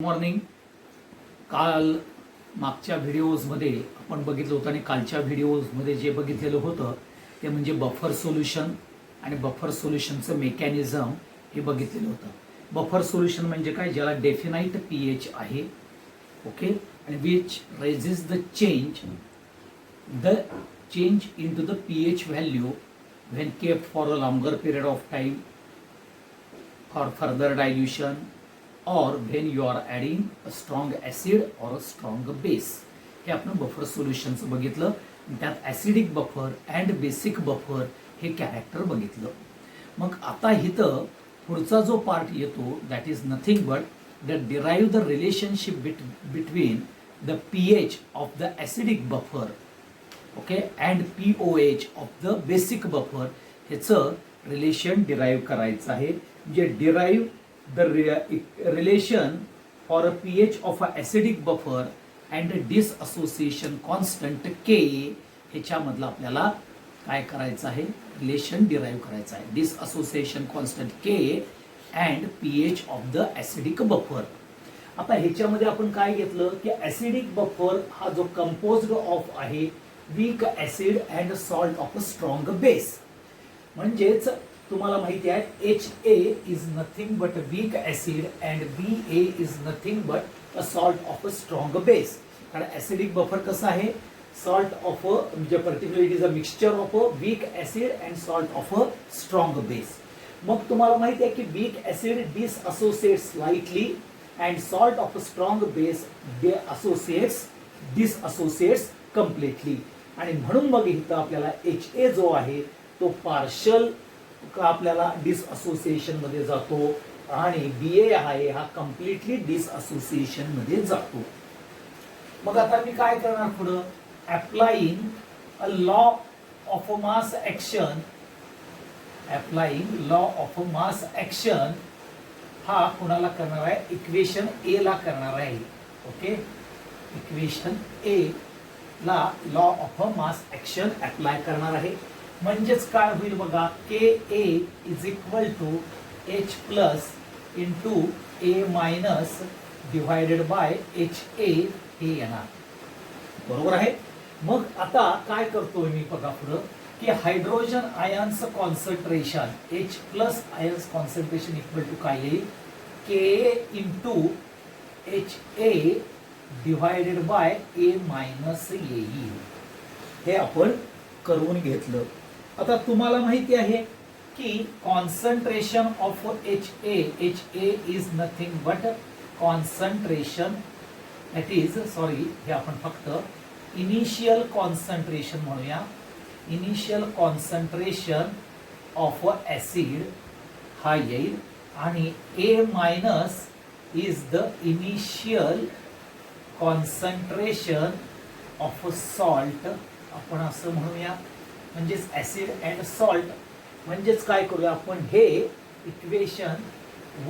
Morning. काल मागच्या व्हिडिओजमध्ये आपण बघितलं होतं आणि कालच्या व्हिडिओजमध्ये जे बघितलेलं होतं ते म्हणजे बफर सोल्युशन आणि बफर सोल्युशनचं मेकॅनिझम हे बघितलेलं होतं. बफर सोल्युशन म्हणजे काय, ज्याला डेफिनाइट पीएच आहे, ओके, आणि which resist the change in to the pH value when kept for a longer period of time for further dilution or when you are adding a strong acid or a strong base. हे आपण buffer सोल्युशनचं बघितलं. त्यात acidic buffer and basic buffer हे character बघितलं. मग आता इथं पुढचा जो पार्ट येतो that is nothing but that derive the relationship between the pH of the acidic buffer, okay, and pOH of the basic buffer. ह्याचं रिलेशन डिराईव्ह करायचं आहे. म्हणजे derive the relation for a pH of a acidic buffer and dissociation constant K ह्याच्यामधलं आपल्याला काय करायचं आहे, relation derive करायचं आहे. Dissociation constant K and pH of the acidic buffer. आता ह्याच्यामध्ये आपण काय घेतलं की ऍसिडिक बफर हा जो कंपोज्ड ऑफ आहे weak acid and salt of a strong base. म्हणजेच तुम्हाला माहिती आहे HA is nothing but weak acid and BA is nothing but a salt of a strong base. कारण ऍसिडिक बफर कसं आहे, सॉल्ट ऑफ अ म्हणजे particular it is a mixture of a weak acid and salt of a strong base. मग तुम्हाला माहिती आहे की weak acid dissociates slightly and salt of a strong base dissociates completely. आणि म्हणून मग इथं आपल्याला HA जो आहे तो पार्शल आपल्याला डिसअसोसिएशन मध्ये जातो आणि BA आहे हा कम्प्लिटली डिसअसोसिएशन मध्ये जातो. मग आता मी काय करणार पुढं, applying a law of mass action. Applying law of mass action हा कुणाला करणार आहे, इक्वेशन ए ला करणार आहे. ओके, इक्वेशन ए ला law of mass action apply करणार आहे. म्हणजेच काय होईल बघा, KA is equal to H plus into A minus divided by HA हे येणार. बरोबर आहे. मग आता काय करतोय मी बघा पुढं की hydrogen ions concentration H plus ions concentration equal to काय येईल, KA into HA divided by A minus येईल. हे आपण करून घेतलं. आता तुम्हाला माहिती आहे की concentration of HA is nothing but concentration that is sorry हे आपण फक्त इनिशियल कॉन्सन्ट्रेशन म्हणूया. इनिशियल कॉन्सन्ट्रेशन ऑफ ऍसिड हा येईल आणि A minus is the initial concentration of salt आपण असं म्हणूया. म्हणजेच ऍसिड अँड सॉल्ट. म्हणजेच काय करूया आपण, हे इक्वेशन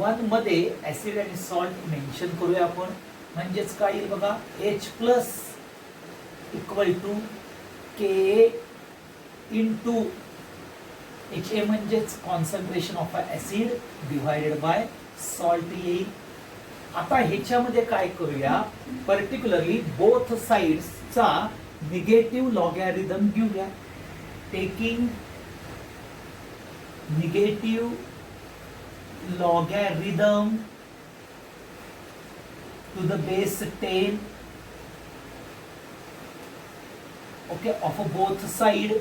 1 मध्ये ऍसिड अँड सॉल्ट मेन्शन करूया आपण. म्हणजेच काय येईल बघा, H plus equal to KA into HA म्हणजेच concentration of acid divided by salt येईल. आता ह्याच्यामध्ये काय करूया, पर्टिक्युलरली बोथ साइड्सचा निगेटिव्ह लॉगॅरिथम घेऊया. Taking negative logarithm to the base 10, okay, of both side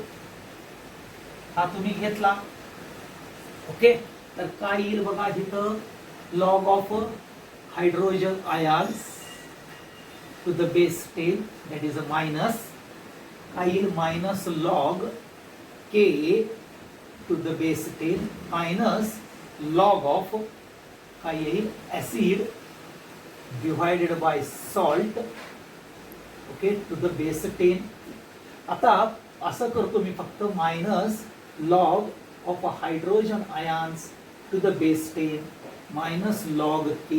हा तुम्ही घेतला. ओके, तर काय येईल बघा इथं, log of hydrogen ions to the base 10 that is a minus काय येईल, minus log K to the base 10 minus log of काय येईल, acid divided by salt, okay, to the base 10. आता असं करतो मी फक्त minus log of hydrogen ions to the base 10 minus log K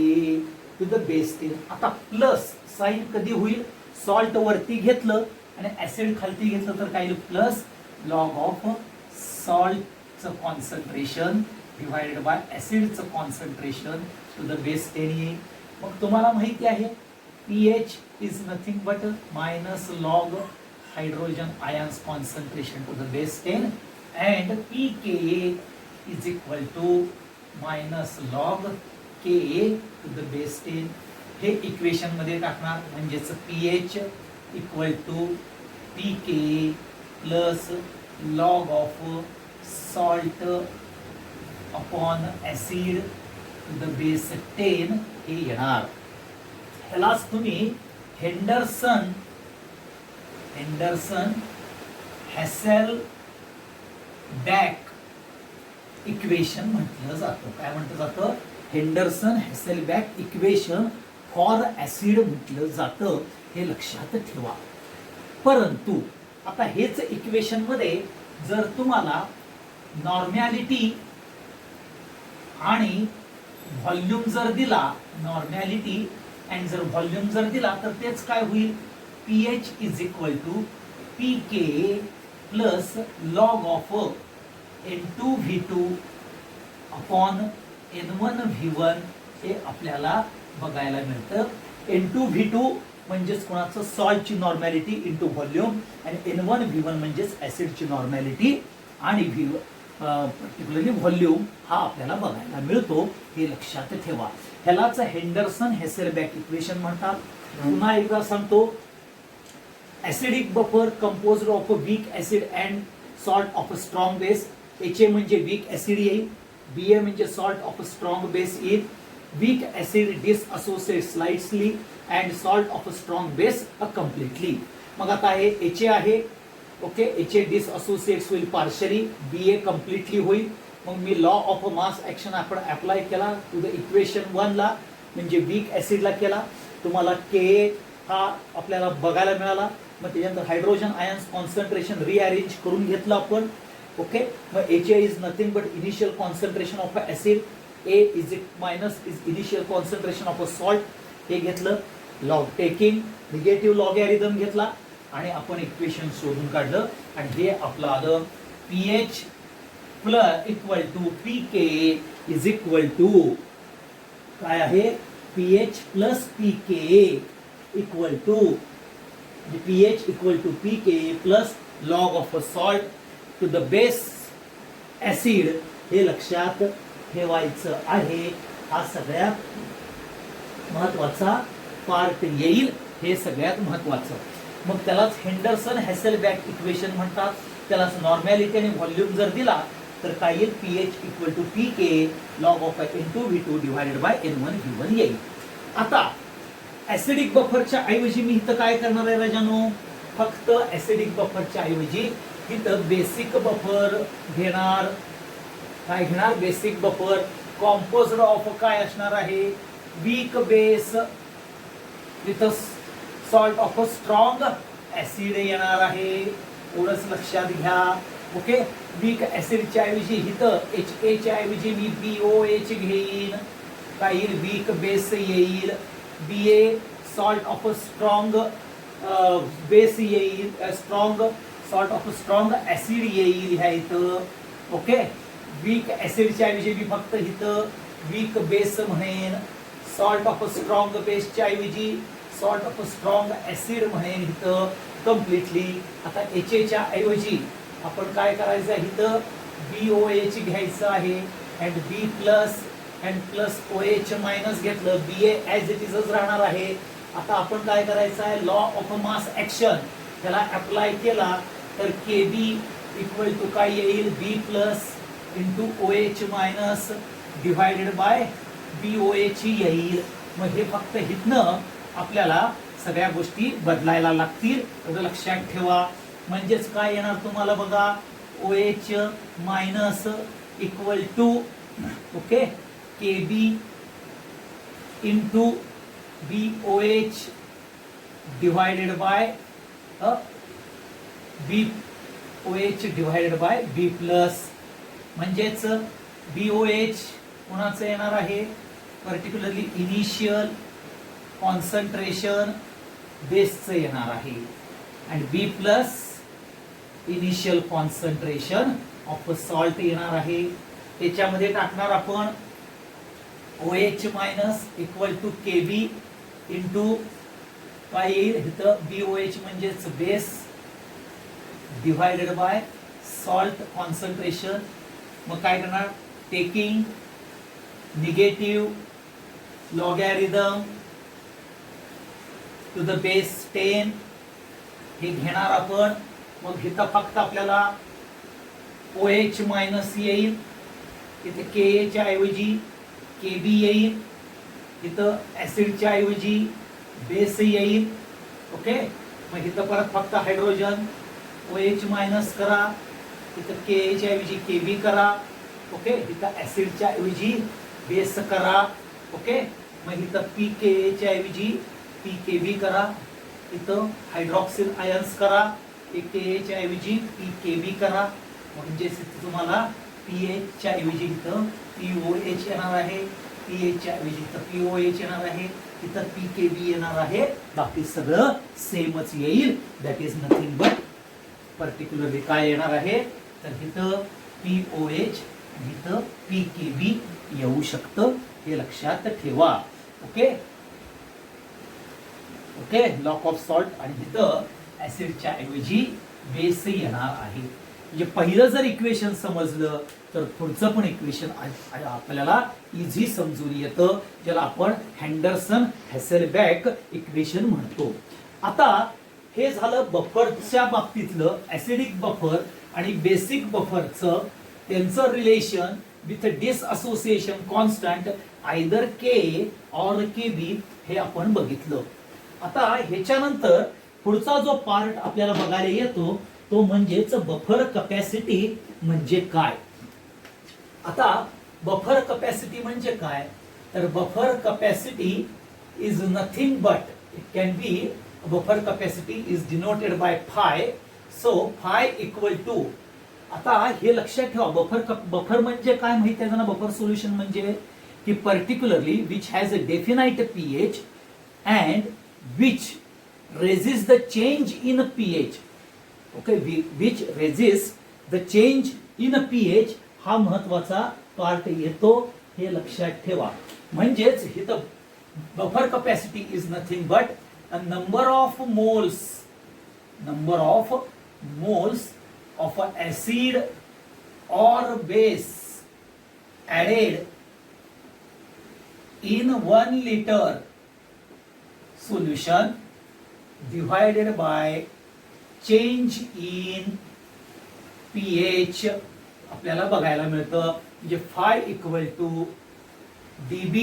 to the base 10. आता plus sign कधी होईल, सॉल्ट वरती घेतलं आणि ऍसिड खालती घेतलं तर काय येईल, प्लस लॉग ऑफ सॉल्टचं कॉन्सन्ट्रेशन डिवायडेड बाय ऍसिडचं कॉन्सन्ट्रेशन टू द बेस 10 येईल. मग तुम्हाला माहिती आहे pH is nothing but minus log hydrogen ions concentration to the base 10 and pKa is equal to minus log Ka to the base 10. हे equation मध्ये टाकणार म्हणजेच pH equal to pKa plus log of salt upon acid to the base 10 हे येणार. ह्यालाच तुम्ही Henderson हॅसेलबॅक equation म्हटलं जातं. काय म्हटलं जातं? हेंडरसन हॅसेलबॅक इक्वेशन फॉर ऍसिड म्हटलं जातं. हे लक्षात ठेवा. परंतु आता हेच इक्वेशन मध्ये जर तुम्हाला नॉर्मॅलिटी आणि व्हॉल्यूम जर दिला, नॉर्मॅलिटी अँड जर व्हॉल्यूम जर दिला तर तेच काय होईल? pH is equal to pKa plus log of N2V2 upon N1V1 हे आपल्याला बघायला मिळतं. N2V2 म्हणजेच कोणाचं? सॉल्टची नॉर्मॅलिटी इंटू व्हॉल्यूम आणि N1V1 म्हणजेच ऍसिडची नॉर्मॅलिटी आणि पर्टिक्युलरली व्हॉल्यूम हा आपल्याला बघायला मिळतो. हे लक्षात ठेवा. ह्यालाच हेंडरसन हॅसेलबॅक इक्वेशन म्हणतात. पुन्हा एकदा सांगतो, acidic buffer composed of weak acid and salt of strong base. HA म्हणजे वीक ऍसिड येईल, BA म्हणजे सॉल्ट ऑफ स्ट्रॉंग बेस येईल. Weak acid dissociate slightly and salt of strong base completely. मग आता हे HA आहे, ओके. HA डिसअसोसिएट्स होईल partially, BA completely होईल. मग मी लॉ ऑफ मास ऍक्शन आपण अप्लाय केला टू द इक्वेशन 1 ला, म्हणजे वीक ऍसिडला केला. तुम्हाला Ka हा आपल्याला बघायला मिळाला. मग त्याच्यानंतर हायड्रोजन आयन्स कॉन्सन्ट्रेशन रिअरेंज करून घेतलं आपण, ओके. मग HA is nothing but initial concentration of a acid, A is minus is initial concentration of a salt. हे घेतलं. लॉग टेकिंग निगेटिव्ह लॉगॅरिथम घेतला आणि आपण इक्वेशन शोधून काढलं आणि हे आपलं आलं pH plus equal to pKa is equal to काय आहे? pH plus pKa equal to pH equal to pKa plus log of a salt to the base acid. हे लक्षात ठेवायचं आहे. हा सगळ्यात महत्वाचा पार्ट येईल. हे सगळ्यात महत्वाचं. मग त्यालाच हेंडरसन हॅसेलबॅक इक्वेशन म्हणतात. त्यालाच नॉर्मॅलिटी आणि व्हॉल्यूम जर दिला तर काय येईल? pH equal to pKa log of N2V2 divided by N1V1 येईल. आता ऍसिडिक बफरच्या ऐवजी मी इथं काय करणार आहे राजानो? फक्त ऍसिडिक बफरच्या ऐवजी इथं बेसिक बफर घेणार. काय घेणार? Basic buffer. कॉम्पोज्ड ऑफ काय असणार आहे? Weak base with salt of strong acid येणार आहे. एवढंच लक्षात घ्या, ओके. वीक ऍसिडच्या ऐवजी इथं HA च्या ऐवजी मी BOH घेईन. काय येईल? वीक बेस येईल. BA salt of strong base येईल. Strong salt of strong acid येईल ह्या इथं, ओके. वीक ऍसिडच्या ऐवजी मी फक्त इथं वीक बेस म्हणेन. सॉल्ट ऑफ स्ट्रॉंग बेसच्या ऐवजी सॉल्ट ऑफ स्ट्रॉंग ऍसिड म्हणेन इथं कम्प्लिटली. आता HA च्या ऐवजी आपण काय करायचं आहे? इथं BOH घ्यायचं आहे and B plus and plus OH minus घेतलं. BA ऍज इट इजच राहणार आहे. आता आपण काय करायचं आहे? लॉ ऑफ मास ऍक्शन त्याला अप्लाय केला तर KB इक्वल टू काय येईल? B plus into OH minus divided by BOH येईल. मग हे फक्त इथनं आपल्याला सगळ्या गोष्टी बदलायला लागतील. एवढं लक्षात ठेवा. म्हणजेच काय येणार तुम्हाला बघा? OH minus equal to, okay, KB into BOH divided by BOH divided by B plus. म्हणजेच BOH कोणाचं येणार आहे? पर्टिक्युलरली इनिशियल कॉन्सन्ट्रेशन बेसचं येणार आहे आणि B plus initial concentration of salt येणार आहे. त्याच्यामध्ये टाकणार आपण OH minus equal to KB into काय येईल इथं BOH म्हणजेच base divided by salt concentration. मग काय करणार taking negative logarithm to the base 10 हे घेणार आपण. मग इथं फक्त आपल्याला OH मायनस येईल, इथे Ka च्या ऐवजी KB येईल, इथं ऍसिडच्या ऐवजी बेस येईल. ओके, मग इथं परत फक्त हायड्रोजन OH मायनस करा, इथं Ka च्या ऐवजी KB करा. ओके, इथं ऍसिडच्या ऐवजी बेस करा. ओके, मग इथं pKa च्या ऐवजी pKb करा, इथं हायड्रॉक्सिल आयन्स करा, Ka च्या ऐवजी pKb करा. म्हणजे तुम्हाला pH च्या ऐवजी इथं POH येणार आहे, pH च्या ऐवजी इथं POH येणार आहे, इथं pKb येणार आहे. बाकी सगळं सेमच येईल. That is nothing but particularly काय येणार आहे तर इथं POH आणि इथं pKb येऊ शकतं, हे लक्षात ठेवा. Okay okay, lock of salt आणि इथं ऍसिडच्या ऐवजी बेस येणार आहे. म्हणजे पहिलं जर इक्वेशन समजलं तर पुढचं पण इक्वेशन आपल्याला इझी समजून येतं, ज्याला आपण हँडरसन हॅसेलबॅक इक्वेशन म्हणतो. आता हे झालं बफरच्या बाबतीतलं ऍसिडिक बफर आणि बेसिक बफरचं त्यांचं relation with dissociation constant either K or KB हे आपण बघितलं. आता ह्याच्यानंतर पुढचा जो पार्ट आपल्याला बघायला येतो तो म्हणजेच बफर कपॅसिटी म्हणजे काय. आता बफर कपॅसिटी म्हणजे काय तर buffer capacity is nothing but it can be buffer capacity is denoted by phi. So phi equal to, आता हे लक्षात ठेवा बफर म्हणजे काय माहिती आहे ना. बफर सोल्युशन म्हणजे की particularly which has a definite pH and which resist the change in pH. Okay, which resist the change in pH हा महत्वाचा पार्ट येतो, हे लक्षात ठेवा. म्हणजेच इथं buffer capacity is nothing but a number of moles of an acid or base added in 1 liter solution divided by change in pH आपल्याला बघायला मिळतं. म्हणजे phi equal to dB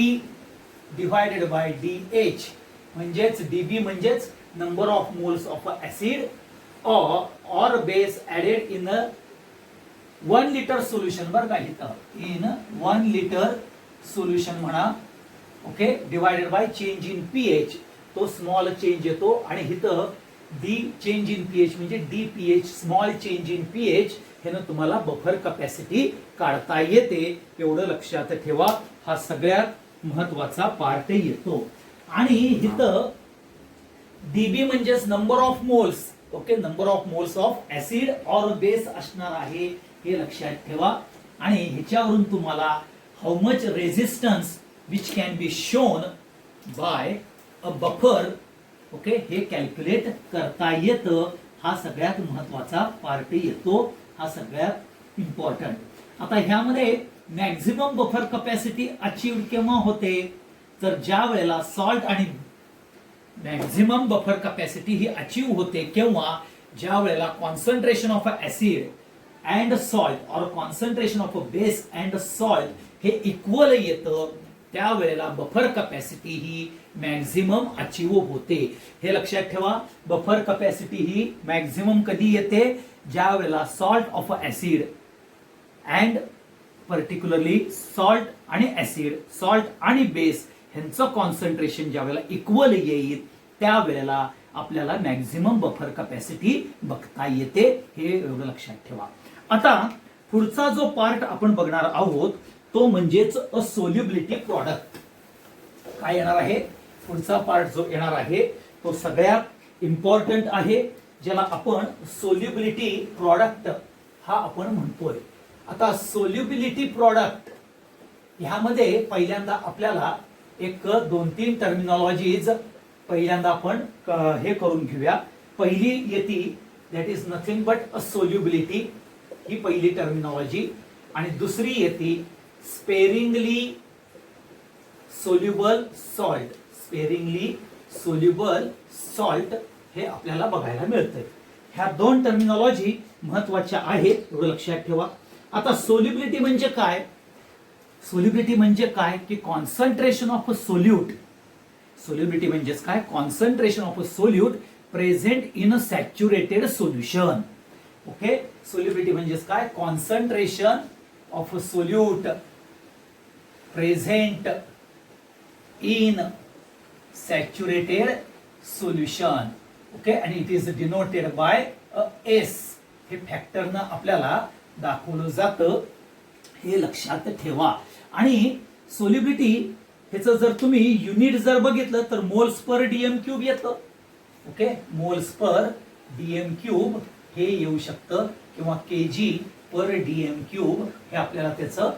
divided by DH. म्हणजेच dB म्हणजेच number of moles of acid or base added in a 1 liter solution. बरं का इथं in 1 liter solution म्हणा. Okay, divided by change in pH, तो स्मॉल चेंज येतो. आणि इथं डी चेंज इन pH म्हणजे DPH small change in pH हे तुम्हाला बफर कपॅसिटी काढता येते. एवढं लक्षात ठेवा, हा सगळ्यात महत्वाचा पार्ट येतो. आणि इथं DB म्हणजेच number of moles. Okay, number of moles of acid और बेस असणार आहे, हे लक्षात ठेवा. आणि ह्याच्यावरून तुम्हाला how much resistance which can be shown by a buffer, okay, हे कॅल्क्युलेट करता येतं. हा सगळ्यात महत्वाचा पार्ट येतो, हा सगळ्यात इम्पॉर्टंट. आता ह्यामध्ये मॅक्झिमम बफर कपॅसिटी अचीव्ह केव्हा होते तर ज्या वेळेला सॉल्ट आणि मॅक्झिमम बफर कपॅसिटी ही अचीव्ह होते केव्हा ज्या वेळेला concentration of acid and salt or concentration of base and salt हे इक्वल येतं, त्यावेळेला बफर कपॅसिटी ही मॅक्झिमम अचीव्ह होते. हे लक्षात ठेवा, बफर कपॅसिटी ही मॅक्झिमम कधी येते ज्या वेळेला salt of acid and particularly salt आणि ऍसिड, सॉल्ट आणि बेस ह्यांचं कॉन्सन्ट्रेशन ज्या वेळेला इक्वल येईल त्यावेळेला आपल्याला मॅक्झिमम बफर कपॅसिटी बघता येते. हे एवढं लक्षात ठेवा. आता पुढचा जो पार्ट आपण बघणार आहोत तो म्हणजेच अ सोल्युबिलिटी प्रॉडक्ट. काय येणार आहे पुढचा पार्ट जो येणार आहे तो सगळ्यात इम्पॉर्टंट आहे, ज्याला आपण सोल्युबिलिटी प्रॉडक्ट हा आपण म्हणतोय. आता सोल्युबिलिटी प्रॉडक्ट ह्यामध्ये पहिल्यांदा आपल्याला एक 2-3 टर्मिनॉलॉजीज पहिल्यांदा आपण हे करून घेऊया. पहिली येते that is nothing but a solubility, ही पहिली टर्मिनॉलॉजी. आणि दुसरी येते sparingly soluble salt. Sparingly soluble salt हे आपल्याला बघायला मिळतंय. ह्या 2 टर्मिनॉलॉजी महत्वाच्या आहेत, एवढं लक्षात ठेवा. आता सोल्युबिलिटी म्हणजे काय? सोल्युबिलिटी म्हणजे काय की concentration of a solute. Solubility म्हणजेच काय? Concentration of a solute present in a saturated solution. Okay, solubility म्हणजेच काय? Concentration of a solute present in saturated solution. Okay, आणि it is denoted by S. हे फॅक्टरनं आपल्याला दाखवलं जातं, हे लक्षात ठेवा. आणि सोल्युबिलिटी ह्याचं जर तुम्ही युनिट जर बघितलं तर मोल्स पर डीएम क्यूब येतं. Okay, moles per DM cube हे येऊ शकतं, किंवा केजी पर डीएम क्यूब हे आपल्याला त्याचं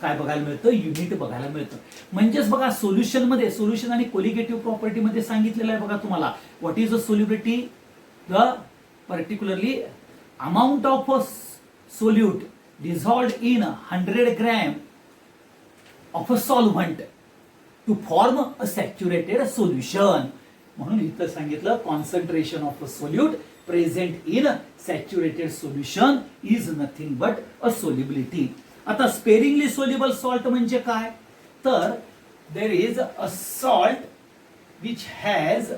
काय बघायला मिळतं? युनिट बघायला मिळतं. म्हणजेच बघा, सोल्युशन मध्ये, सोल्युशन आणि कोलिगेटिव्ह प्रॉपर्टी मध्ये सांगितलेलं आहे बघा तुम्हाला, what is a solubility? The particularly amount of a solute dissolved in 100 gram of a solvent to form a saturated solution. म्हणून इथं सांगितलं concentration of a solute present in saturated solution is nothing but a solubility. आता sparingly soluble salt म्हणजे काय? तर there is a salt which has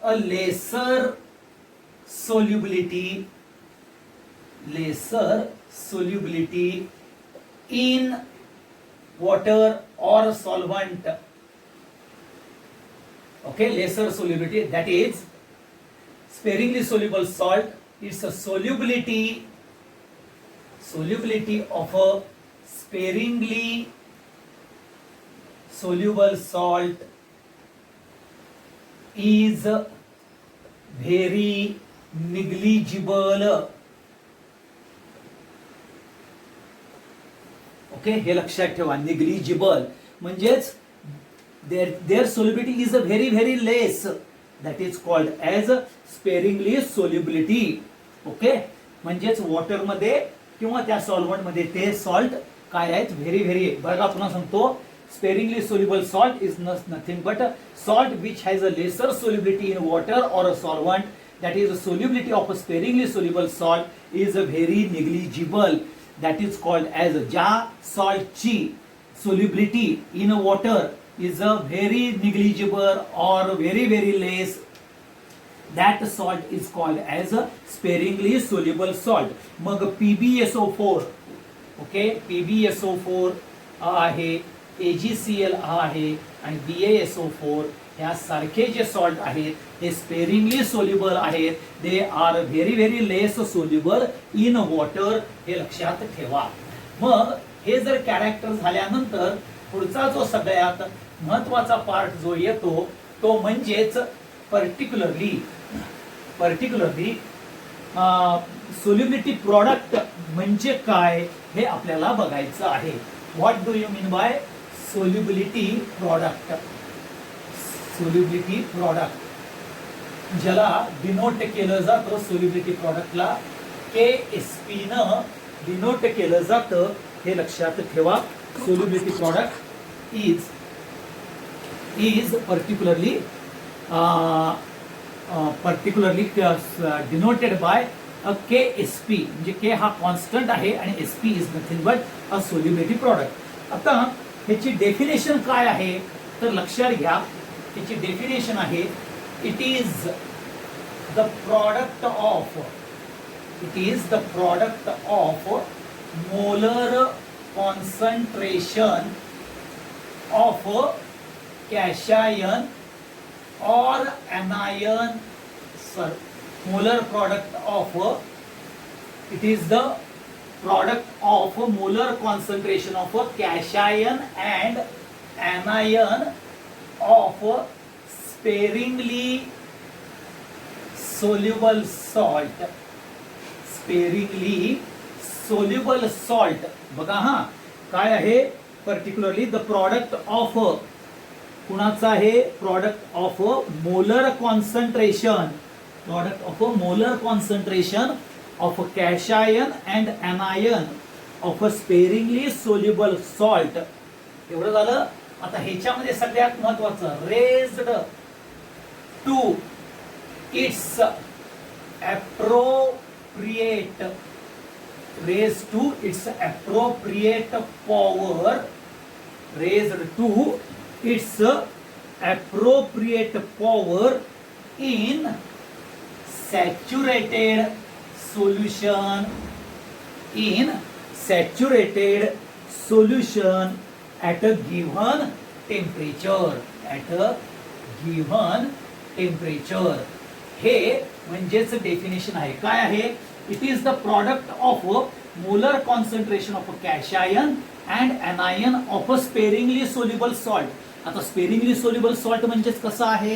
a lesser solubility, lesser solubility in water or solvent. Okay, lesser solubility, that is sparingly soluble salt. It's a solubility of a sparingly soluble salt is very negligible. Okay, हे लक्षात ठेवा. Negligible म्हणजेच their solubility is a very very less, that is called as sparingly solubility. Okay, म्हणजेच वॉटरमध्ये किंवा त्या सॉल्व्हंटमध्ये ते सॉल्ट काय आहेत? Very very. बघा पुन्हा सांगतो, sparingly soluble salt is nothing but salt which has a lesser solubility in water or a solvent, that is a solubility of a sparingly soluble salt is a very negligible. That is called as ज्या सॉल्टची solubility in water is a very negligible or very very less, that salt is called as a sparingly soluble salt. मग PbSO4, okay, PbSO4 आहे, AgCl आहे आणि BaSO4 ह्या सारखे जे salt आहेत हे स्पेरिंगली सोल्युबल आहेत. They are very very less soluble in water, हे लक्षात ठेवा. मग हे जर कॅरेक्टर झाल्यानंतर पुढचा जो सगळ्यात महत्वाचा पार्ट जो येतो तो म्हणजेच पर्टिक्युलरली सोल्युबिलिटी प्रॉडक्ट म्हणजे काय हे आपल्याला बघायचं आहे. What do you mean by solubility product? Solubility product ज्याला डिनोट केलं जातं, सोल्युबिलिटी प्रॉडक्टला KSP न डिनोट केलं जातं, हे लक्षात ठेवा. Solubility product is particularly denoted by a KSP. म्हणजे K हा कॉन्स्टंट आहे आणि SP is nothing but a solubility product. आता ह्याची डेफिनेशन काय आहे तर लक्षात घ्या. त्याची डेफिनेशन आहे, it is the product of molar concentration of cation or anion, molar product of, it is the product of molar concentration of cation and anion of sparingly soluble salt. sparingly soluble salt बघा, हा काय आहे particularly the product of कुणाचं आहे product of molar concentration of a cation and anion of a sparingly soluble salt. एवढं झालं. आता ह्याच्यामध्ये सगळ्यात महत्वाचं raised to its appropriate power, raised to its appropriate power in saturated solution at a given temperature. हे म्हणजेच definition आहे. काय आहे? It is the product of molar concentration of cation and anion of a sparingly soluble salt. आता sparingly soluble salt म्हणजेच कसं आहे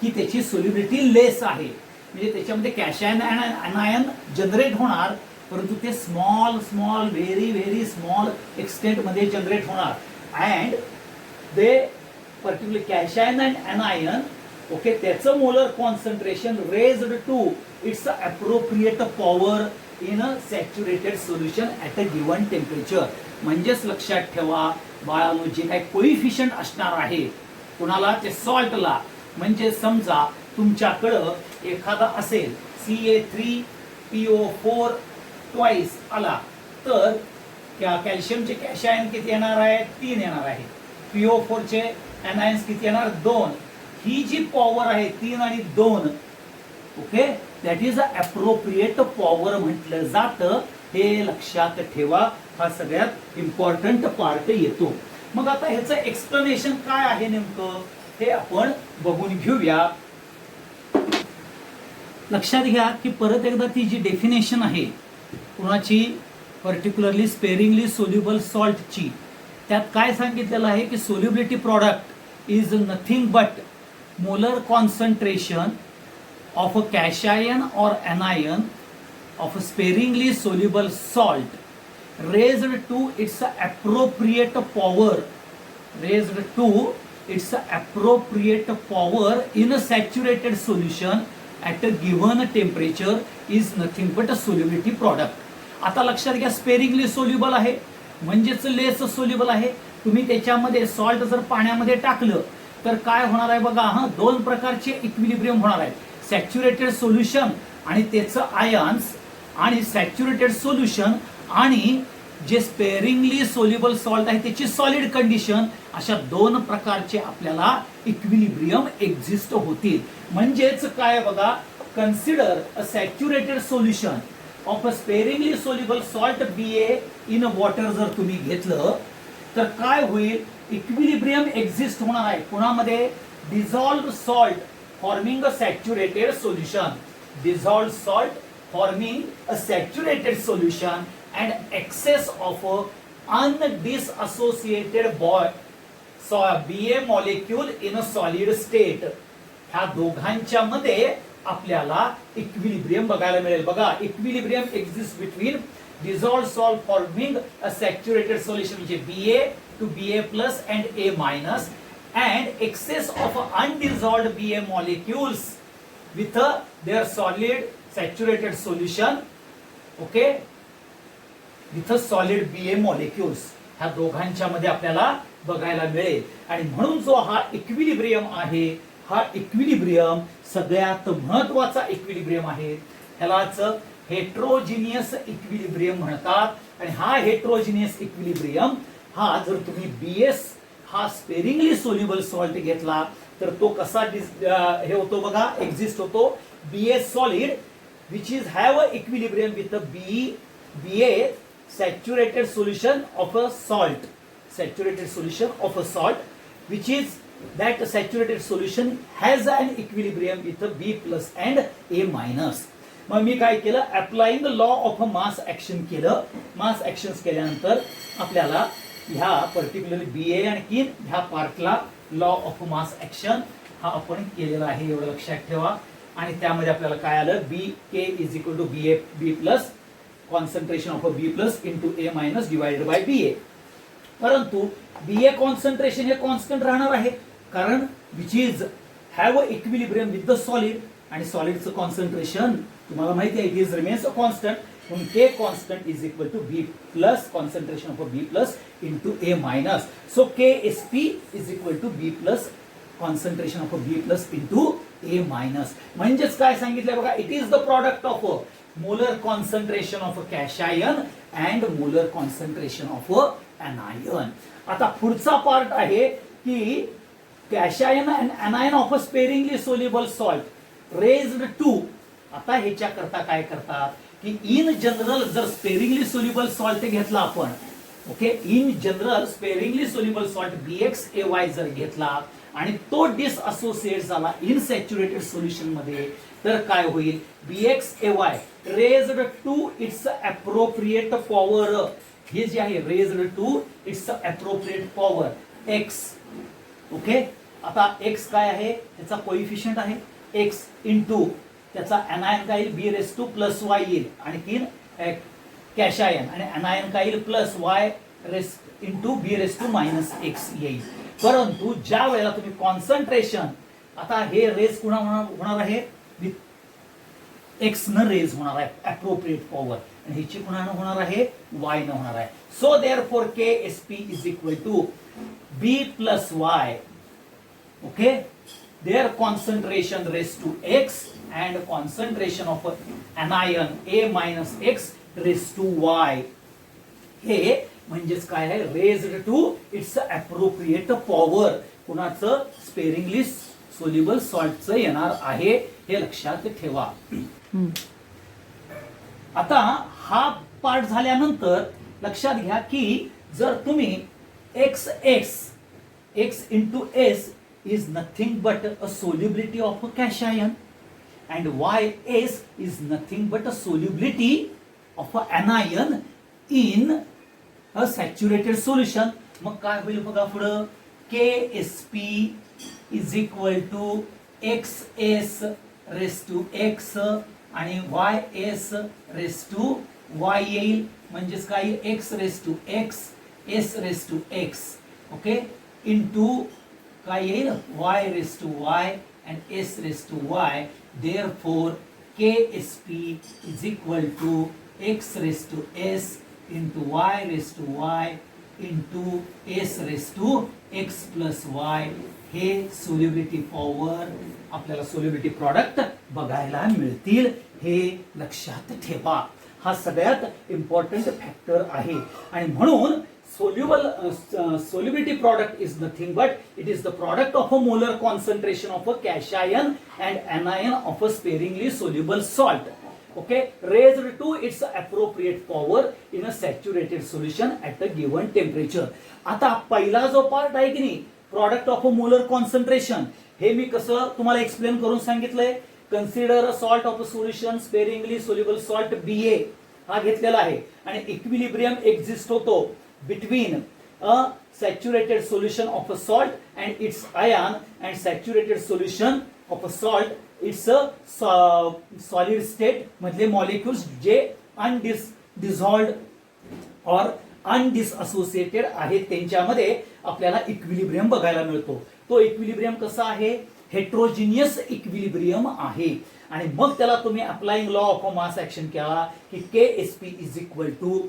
की त्याची सोल्युबिलिटी लेस आहे, म्हणजे त्याच्यामध्ये कॅशायन अँड एनायन जनरेट होणार, परंतु ते स्मॉल व्हेरी स्मॉल एक्सटेंट मध्ये जनरेट होणार. And they particular cation and anion okay त्याचं molar concentration raised to its appropriate power in a saturated solution at a given temperature. म्हणजेच लक्षात ठेवा बाळांनो, जे काही कोइफिशियंट असणार आहे कुणाला ते सॉल्टला, म्हणजे समजा तुमच्याकडं एखादा असेल CA3PO4 ट्वाइस आला तर कॅल्शियमचे कॅशायन किती येणार आहे? 3 येणार आहे. PO4 चे एनायन्स किती येणार? 2. ही जी पॉवर आहे 3 आणि 2 okay that is a appropriate power म्हटलं जातं. हे लक्षात ठेवा, हा सगळ्यात इम्पॉर्टंट पार्ट येतो. मग आता ह्याचं एक्सप्लेनेशन काय आहे नेमकं हे आपण बघून घेऊया. लक्षात घ्या की परत एकदा ती जी डेफिनेशन आहे कुणाची पर्टिक्युलरली स्पेरिंगली सोल्युबल सॉल्टची, त्यात काय सांगितलेलं आहे की solubility product is nothing but molar concentration of a cation or anion of a sparingly soluble salt raised to its appropriate power in a saturated solution at a given temperature is nothing but a solubility product. आता लक्षात घ्या sparingly soluble आहे म्हणजेच लेस soluble आहे. तुम्ही त्याच्यामध्ये salt जर पाण्यामध्ये टाकलं तर काय होणार आहे बघा, हा 2 प्रकारचे इक्विलिब्रियम होणार आहे. सॅच्युरेटेड सोल्युशन आणि त्याचं आयन्स आणि सॅच्युरेटेड सोल्युशन आणि जे स्पेरिंगली सोल्युबल सॉल्ट आहे त्याची सॉलिड कंडिशन, अशा 2 प्रकारचे आपल्याला इक्विलिब्रियम एक्झिस्ट होतील. म्हणजेच काय बघा, consider a saturated solution of a sparingly soluble salt BA in water जर तुम्ही घेतलं तर काय होईल, इक्विलिब्रियम एक्झिस्ट होणार आहे. कोणामध्ये? डिझॉल्व्ड salt forming a saturated solution, dissolved salt forming a saturated solution and excess of a undissociated BA molecule in a solid state. ह्या दोघांच्या मध्ये आपल्याला इक्विलिब्रियम बघायला मिळेल. बघा, equilibrium exist between dissolved salt forming a saturated solution म्हणजे BA to BA plus and A minus and excess of undissolved BA molecules with their solid saturated solution okay with a solid BA molecules. ह्या दोघांच्या मध्ये आपल्याला बघायला मिळेल. आणि म्हणून जो हा इक्विलिब्रियम आहे, हा इक्विलिब्रियम सगळ्यात महत्वाचा इक्विलिब्रियम आहे. ह्यालाच हेट्रोजिनियस इक्विलिब्रियम म्हणतात. आणि हा हेट्रोजिनियस इक्विलिब्रियम हा जर तुम्ही BS हा स्पेरिंगली सोल्युबल सॉल्ट घेतला तर तो कसा हे होतो बघा, एक्झिस्ट होतो. BA solid which is have a equilibrium with BA saturated solution of a salt, which is that saturated solution has an equilibrium with a B plus and A minus. मग मी काय केलं, applying law of mass action केलं. Mass action केल्यानंतर आपल्याला ह्या particularly BA आणखी ह्या पार्टला law of mass action हा आपण केलेला आहे, एवढं लक्षात ठेवा. आणि त्यामध्ये आपल्याला काय आलं, BK is equal to B plus concentration of B plus into A minus divided by BA. परंतु बीए कॉन्सन्ट्रेशन हे कॉन्स्टंट राहणार आहे, कारण which is have a equilibrium with the solid, आणि सॉलिडचं कॉन्सन्ट्रेशन तुम्हाला माहिती आहे, it is remains a constant. म्हणून K constant is equal to B plus concentration of B plus into A minus. So K S P is equal to B plus concentration of B plus into A minus. म्हणजेच काय सांगितलंय बघा, it is the product of molar concentration of cation and molar concentration of anion. आता पुढचा part आहे की cation and anion of a sparingly soluble salt raised to. आता ह्याच्या करता काय करतात की इन जनरल जर स्पेरिंगली सोल्युबल सॉल्ट घेतला आपण, okay, in general sparingly soluble salt BXAY जर घेतला आणि तो डिसअसोसिएट झाला इन सॅच्युरेटेड सोल्युशन मध्ये, तर काय होईल, BXAY raised to its appropriate power. हे जे आहे raised to its appropriate power x. Okay, आता x काय आहे, त्याचा कोइफिशियंट आहे x इंटू त्याचा anion काय येईल, b raise two plus y येईल, आणि तीन कॅश आयन आणि anion काय येईल plus y raise into b raise to minus x येईल. परंतु ज्या वेळेला तुम्ही कॉन्सन्ट्रेशन, आता हे रेज कुणा होणार आहे, x न रेज होणार आहे अप्रोप्रिएट पॉवर, आणि ह्याची कुणानं होणार आहे, y न होणार आहे. So therefore KSP is equal to b plus y. Okay, their concentration raised to x and concentration of anion A minus x raised to y. हे म्हणजेच काय आहे, raised to its appropriate power कुणाचं, sparingly soluble सॉल्टचं येणार आहे, हे लक्षात ठेवा. आता हा पार्ट झाल्यानंतर लक्षात घ्या की जर तुम्ही x into s is nothing but a solubility of a cash ion and ys is nothing but a solubility of a anion in a saturated solution. मग काय होईल बघा पुढं, KSP is equal to xs raised to x आणि ys raised to y येईल. म्हणजेच काय, x raised to x, s raised to x, okay, into काय येईल, y raised to y and s raised to y. Therefore KSP is equal to x raised to s into y raised to y into s raised to x plus y. हे solubility power आपल्याला solubility product बघायला मिळतील, हे लक्षात ठेवा. हा सगळ्यात important factor आहे. आणि म्हणून solubility product is nothing but it is the product of a molar concentration of a cash ion and anion of a sparingly soluble salt, okay, raised to its appropriate power in a saturated solution at a given temperature. आता पहिला जो part आहे की नाही, product of a molar concentration, हे मी कसं तुम्हाला explain करून सांगितलंय. Consider a salt of a solution sparingly soluble salt BA हा घेतलेला आहे, आणि इक्विलिब्रियम एक्झिस्ट होतो between a saturated solution of a salt and its ion and saturated solution of a salt its a solid state मधले molecules जे undissolved or undissociated आहेत, त्यांच्यामध्ये आपल्याला इक्विलिब्रियम बघायला मिळतो. तो इक्विलिब्रियम कसा आहे, हेट्रोजिनियस इक्विलिब्रियम आहे. आणि मग त्याला तुम्ही applying law of mass action केला की KSP is equal to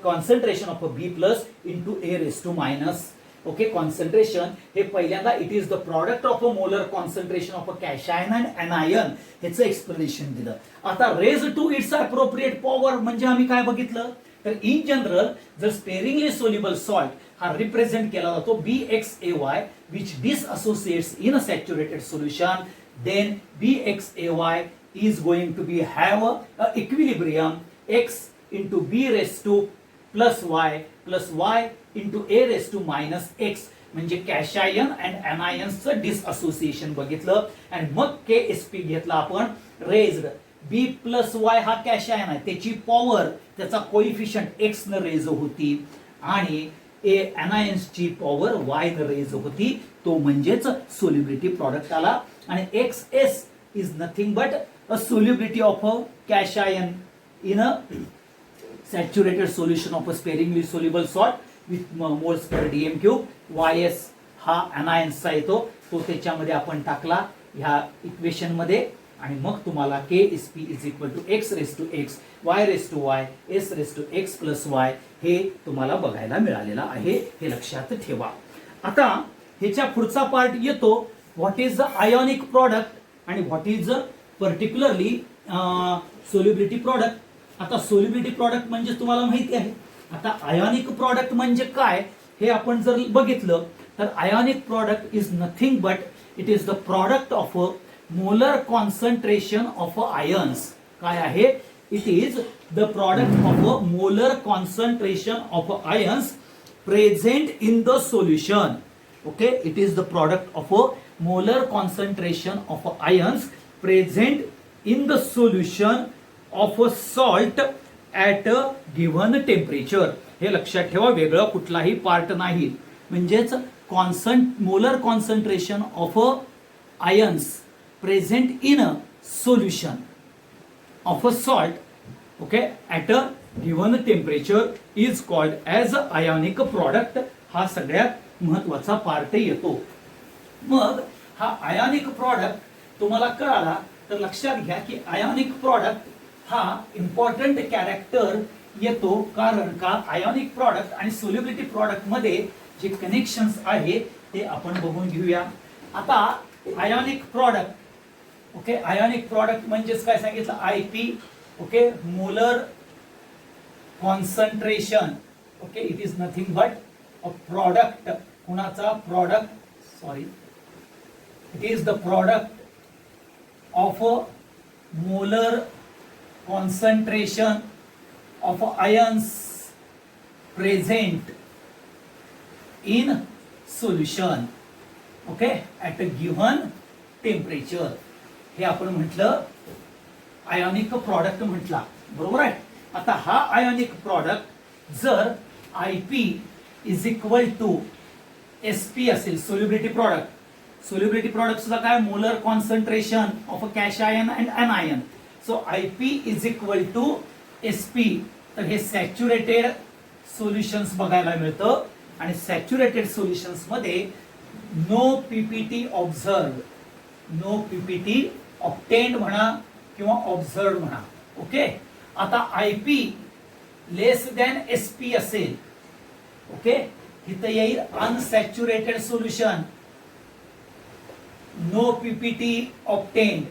concentration of B plus into A raise to minus. Okay, concentration हे पहिल्यांदा it is the product of a molar concentration of a cation and anion ह्याचं explanation दिलं. आता raise to its appropriate power म्हणजे आम्ही काय बघितलं, तर इन जनरल जर स्पेरिंगली सोल्युबल सॉल्ट हा रिप्रेझेंट केला जातो BXAY which disassociates in a saturated solution, then BXAY is going to be have a equilibrium x into b raised to plus y into a raised to minus x. म्हणजे cash ion and anionsचं डिसअसोसिएशन बघितलं. आणि मग KSP घेतला आपण, raised B plus y हा cash ion आहे, त्याची power त्याचा कोइफिशियंट x न रेज होती, आणि anionsची पॉवर y न रेज होती, तो म्हणजेच सोल्युबिलिटी प्रॉडक्ट आला. आणि XS is nothing but a solubility of a cash ion in a saturated solution of a sparingly soluble salt with moles per DM cube. YS हा अनायन्सचा येतो, तो त्याच्यामध्ये आपण टाकला ह्या इक्वेशन मध्ये आणि मग तुम्हाला KSP is equal to x raise to x, y raise to y, s raise to x plus y हे तुम्हाला बघायला मिळालेलं आहे, हे लक्षात ठेवा. आता ह्याच्या पुढचा पार्ट येतो what is the ionic product आणि what is particularly solubility product. आता सोल्युबिलिटी प्रॉडक्ट म्हणजे तुम्हाला माहिती आहे. आता आयोनिक प्रॉडक्ट म्हणजे काय हे आपण जर बघितलं तर ionic product is nothing but it is the product of a molar concentration of ions. काय आहे? It is the product of a molar concentration of ions present in the solution. Okay, it is the product of a molar concentration of ions present in the solution of a salt at a given temperature. हे लक्षात ठेवा, वेगळं कुठलाही part नाही. म्हणजेच molar concentration of a ions present in a solution of a salt, okay, at a given temperature is called as a ionic product. हा सगळ्यात महत्वाचा पार्ट येतो. मग हा आयोनिक प्रॉडक्ट तुम्हाला कळाला तर लक्षात घ्या की आयोनिक प्रॉडक्ट हा इम्पॉर्टंट कॅरेक्टर येतो, कारण का आयोनिक प्रॉडक्ट आणि सोल्युबिलिटी प्रॉडक्ट मध्ये जे कनेक्शन्स आहे ते आपण बघून घेऊया. आता ionic product, okay, ionic product म्हणजेच काय सांगितलं? IP, okay, molar concentration, okay, it is nothing but a product. कुणाचा? Product, sorry, it is the product of a molar concentration of ions present in solution, okay, at a given temperature. हे आपण म्हटलं ionic product म्हटला, बरोबर आहे. आता हा ionic product जर IP is equal to SP असेल, सोल्युबिलिटी प्रॉडक्ट. सोल्युबिलिटी प्रॉडक्ट सुद्धा काय? Molar concentration of a cation and anion. So IP is equal to SP. तर हे सॅच्युरेटेड सोल्युशन्स बघायला मिळतं आणि सॅच्युरेटेड सोल्युशन्स मध्ये no PPT observe, no PPT obtained म्हणा किंवा ऑब्झर्व म्हणा. ओके, आता IP लेस दॅन SP असेल, ओके, इथं येईल unsaturated solution, no PPT obtained.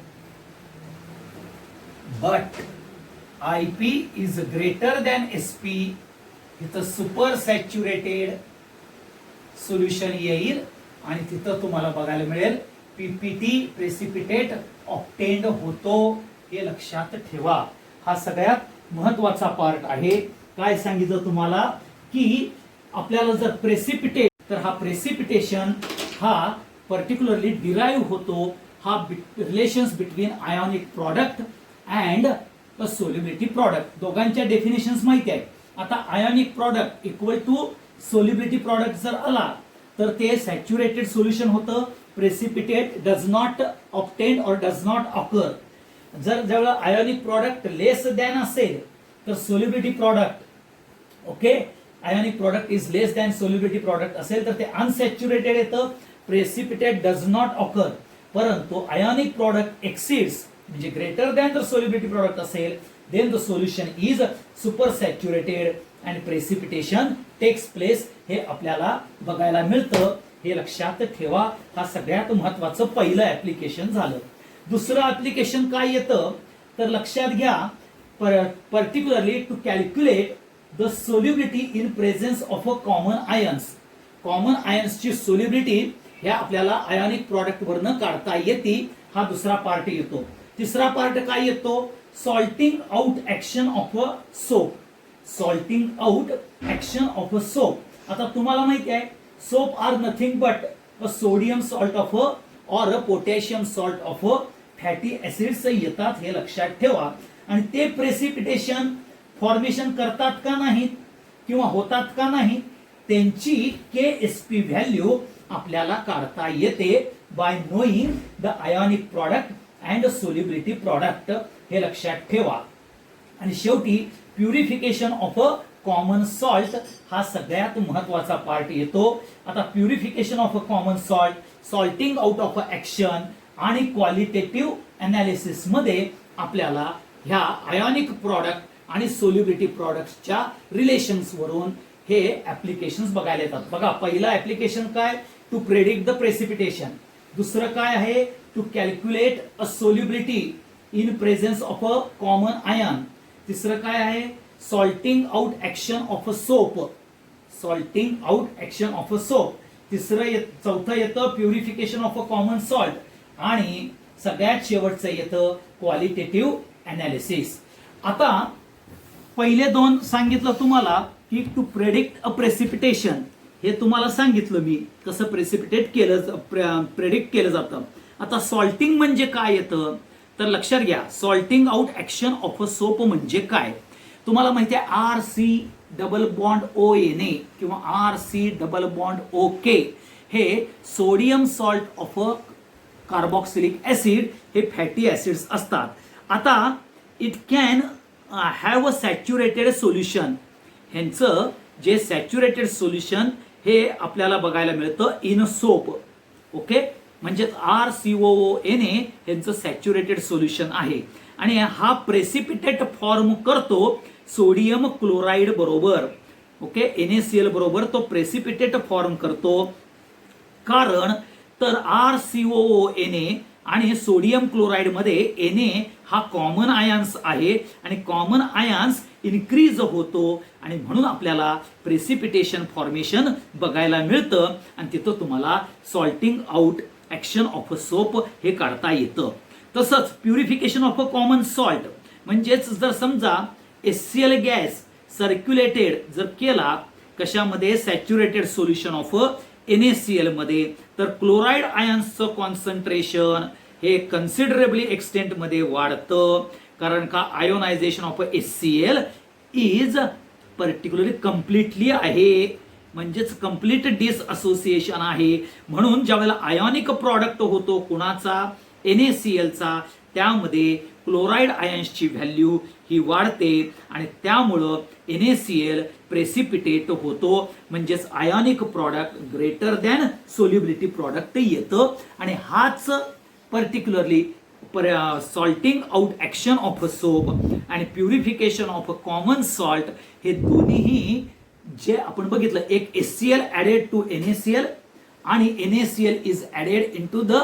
But IP is greater than SP, इथं सुपर सॅच्युरेटेड सोल्युशन येईल आणि तिथं तुम्हाला बघायला मिळेल PPT प्रेसिपिटेट ऑब्टेन्ड होतो. हे लक्षात ठेवा, हा सगळ्यात महत्वाचा पार्ट आहे. काय सांगितलं तुम्हाला की आपल्याला जर प्रेसिपिटेट, तर हा प्रेसिपिटेशन हा पर्टिक्युलरली डिराईव्ह होतो, हा relations between ionic product and a solubility product. दोघांच्या डेफिनेशन्स माहिती आहे. आता ionic product equal to solubility product जर आला तर ते सॅच्युरेटेड सोल्युशन होतं. प्रेसिपिटेट डज नॉट ऑब्टेन और डज नॉट ऑकर. जर जेव्हा आयोनिक प्रॉडक्ट लेस दॅन असेल तर solubility product, okay, ionic product is less than solubility product असेल तर ते अनसॅच्युरेटेड येतं. Precipitate does not occur. परंतु आयोनिक प्रॉडक्ट एक्सीड्स म्हणजे greater than the solubility product असेल then the solution is super saturated and precipitation takes place. हे आपल्याला बघायला मिळतं, हे लक्षात ठेवा. हा सगळ्यात महत्वाचं पहिलं ऍप्लिकेशन झालं. दुसरं ऍप्लिकेशन काय येतं तर लक्षात घ्या, particularly to calculate the solubility in presence of a common ions. Common आयन्सची सोल्युबिलिटी ह्या आपल्याला आयोनिक प्रॉडक्ट वरनं काढता येते. हा दुसरा पार्ट येतो. तिसरा पार्ट काय येतो? Salting out action of a soap. Salting out action of a soap. आता तुम्हाला माहिती आहे soap are nothing but a sodium salt of a or a potassium salt of a fatty acids येतात, हे लक्षात ठेवा. आणि ते प्रेसिपिटेशन फॉर्मेशन करतात का नाहीत किंवा होतात का नाही त्यांची KSP व्हॅल्यू आपल्याला काढता येते by knowing the ionic product and solubility product. हे लक्षात ठेवा. आणि शेवटी purification of a common salt हा सगळ्यात महत्वाचा पार्ट येतो. आता purification of a common salt, salting out of a action आणि क्वालिटेटिव्ह अनालिसिस मध्ये आपल्याला ह्या आयोनिक प्रॉडक्ट आणि सोल्युबिलिटी प्रॉडक्ट्सच्या रिलेशन्स वरून हे ऍप्लिकेशन्स बघायला येतात. बघा, पहिलं ऍप्लिकेशन काय, टू प्रेडिक्ट द प्रेसिपिटेशन. दुसरं काय आहे, to calculate a solubility in presence of a common ion. तिसरं काय आहे, salting out action of a soap, salting out action of a soap. चौथं येतं purification of a common salt आणि सगळ्यात शेवटचं येतं क्वालिटेटिव्ह अनालिसिस. आता पहिले दोन सांगितलं तुम्हाला की टू प्रेडिक्ट अ प्रेसिपिटेशन, हे तुम्हाला सांगितलं मी कसं प्रेडिक्ट केलं जातं. आता सॉल्टिंग म्हणजे काय येतं तर लक्षात घ्या, salting out action of a soap म्हणजे काय. तुम्हाला माहिती आहे RC डबल बॉन्ड ONA किंवा RC डबल बॉन्ड OK हे sodium salt of a carboxylic acid हे फॅटी ऍसिड्स असतात. आता it can have a saturated solution. ह्यांचं जे सॅच्युरेटेड सोल्युशन हे आपल्याला बघायला मिळतं इन सोप. ओके, म्हणजे RCOONA ह्यांचं सॅच्युरेटेड सोल्युशन आहे आणि हा प्रेसिपिटेट फॉर्म करतो सोडियम क्लोराईड बरोबर. ओके, NaCl बरोबर तो प्रेसिपिटेट फॉर्म करतो. कारण तर RCOONA आणि सोडियम क्लोराईड मध्ये Na हा कॉमन आयन्स आहे आणि कॉमन आयन्स इन्क्रीज होतो आणि म्हणून आपल्याला प्रेसिपिटेशन फॉर्मेशन बघायला मिळतं आणि तिथं तुम्हाला salting out action of a soap हे काढता येतं. तसंच purification of a common salt म्हणजेच जर समजा HCl गॅस सर्क्युलेटेड जर केला कशामध्ये, सॅच्युरेटेड सोल्युशन ऑफ NaCl मध्ये, तर क्लोराईड आयन्सचं कॉन्सन्ट्रेशन हे कन्सिडरेबली एक्सटेंट मध्ये वाढतं. कारण का ionization of HCl is particularly completely आहे, म्हणजेच कम्प्लीट डिसअसोसिएशन आहे. म्हणून ज्यावेळेला आयोनिक प्रॉडक्ट होतो कुणाचा, NaClचा, त्यामध्ये क्लोराईड आयन्सची व्हॅल्यू ही वाढते आणि त्यामुळं NaCl प्रेसिपिटेट होतो, म्हणजेच ionic product greater than solubility product येतं. आणि हाच particularly salting out action of a soap आणि purification of a common salt हे दोन्हीही जे आपण बघितलं, एक HCl ऍडेड टू NaCl आणि NaCl is added into the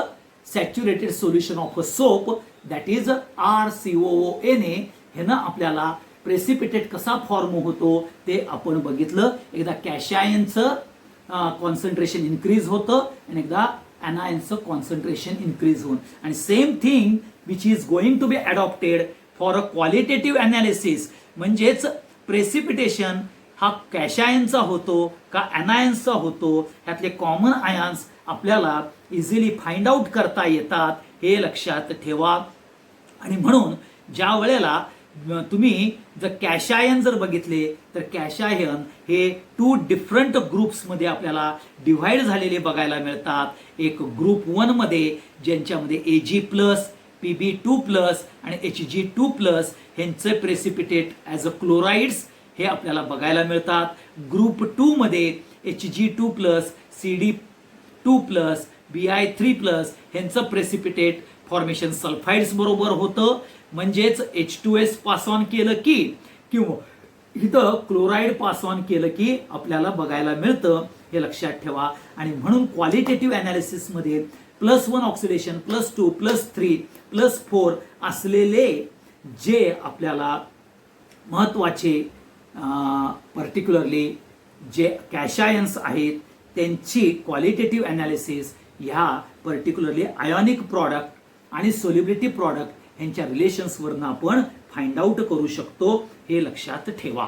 saturated solution of a soap that is RCOONA. हे ना आपल्याला प्रेसिपिटेट कसा फॉर्म होतो ते आपण बघितलं. एकदा कॅशायनचं कॉन्सन्ट्रेशन इन्क्रीज होतं आणि एकदा anions कॉन्सन्ट्रेशन इन्क्रीज होऊन. आणि same thing which is going to be adopted for a qualitative analysis, म्हणजेच प्रेसिपिटेशन हा कॅशायनचा होतो का anionsचा होतो, ह्यातले कॉमन आयन्स आपल्याला इझिली फाइंड आउट करता येतात हे लक्षात ठेवा. आणि म्हणून ज्या वेळेला तुम्ही जर कॅशायन जर बघितले तर कॅशायन हे 2 डिफरंट ग्रुप्स मध्ये आपल्याला डिव्हाइड झालेले बघायला मिळतात. एक ग्रुप 1 मध्ये ज्यांच्यामध्ये Ag+, Pb2+ आणि Hg2+ ह्यांचे प्रेसिपिटेट ॲज अ क्लोराइड्स हे आपल्याला बघायला मिळतात. ग्रुप 2 मध्ये Hg2+, Cd2+, Bi3+ ह्यांचं प्रेसिपिटेट फॉर्मेशन सल्फाइड्स बरोबर होतं, म्हणजेच H2S पास ऑन केलं की किंवा इथं क्लोराईड पास ऑन केलं की आपल्याला बघायला मिळतं, हे लक्षात ठेवा. आणि म्हणून क्वालिटेटिव्ह अनालिसिस मध्ये +1 ऑक्सिडेशन, +2, +3, +4 असलेले जे आपल्याला महत्वाचे पर्टिक्युलरली जे कॅशायन्स आहेत त्यांची क्वालिटेटिव्ह अनालिसिस ह्या पर्टिक्युलरली आयोनिक प्रॉडक्ट आणि सोल्युबिलिटी प्रॉडक्ट यांच्या रिलेशन्स वरून आपण फाइंड आउट करू शकतो, हे लक्षात ठेवा.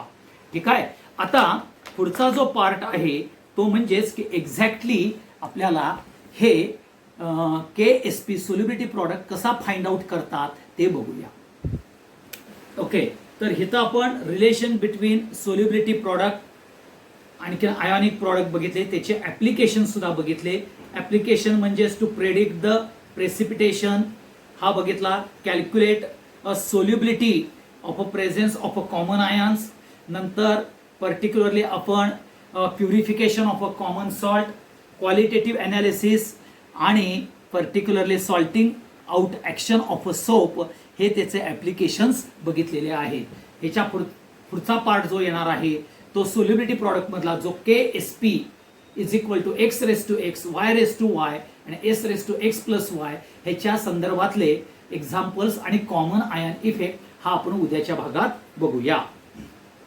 ठीक आहे. आता पुढचा जो पार्ट आहे तो म्हणजेच की एक्झॅक्टली आपल्याला हे KSP सोल्युबिलिटी प्रॉडक्ट कसा फाइंड आउट करतात ते बघूया. ओके, तर इथं आपण रिलेशन बिटवीन सोल्युबिलिटी प्रॉडक्ट आणखी आयोनिक प्रॉडक्ट बघितले, त्याचे ऍप्लिकेशन सुद्धा बघितले. ऍप्लिकेशन म्हणजेच टू प्रेडिक्ट द प्रेसिपिटेशन हा बघितला, calculate a solubility of a presence of a common ions, नंतर पर्टिक्युलरली आपण purification of a common salt, qualitative analysis आणि particularly salting out action of a soap हे त्याचे ॲप्लिकेशन्स बघितलेले आहेत. ह्याच्या पुढचा पार्ट जो येणार आहे तो सोल्युबिलिटी प्रॉडक्ट मधला जो KSP is equal to x raise to x, y raise to y आणि s raise to x plus y ह्याच्या संदर्भातले एक्झाम्पल्स आणि कॉमन आयन इफेक्ट हा आपण उद्याच्या भागात बघूया.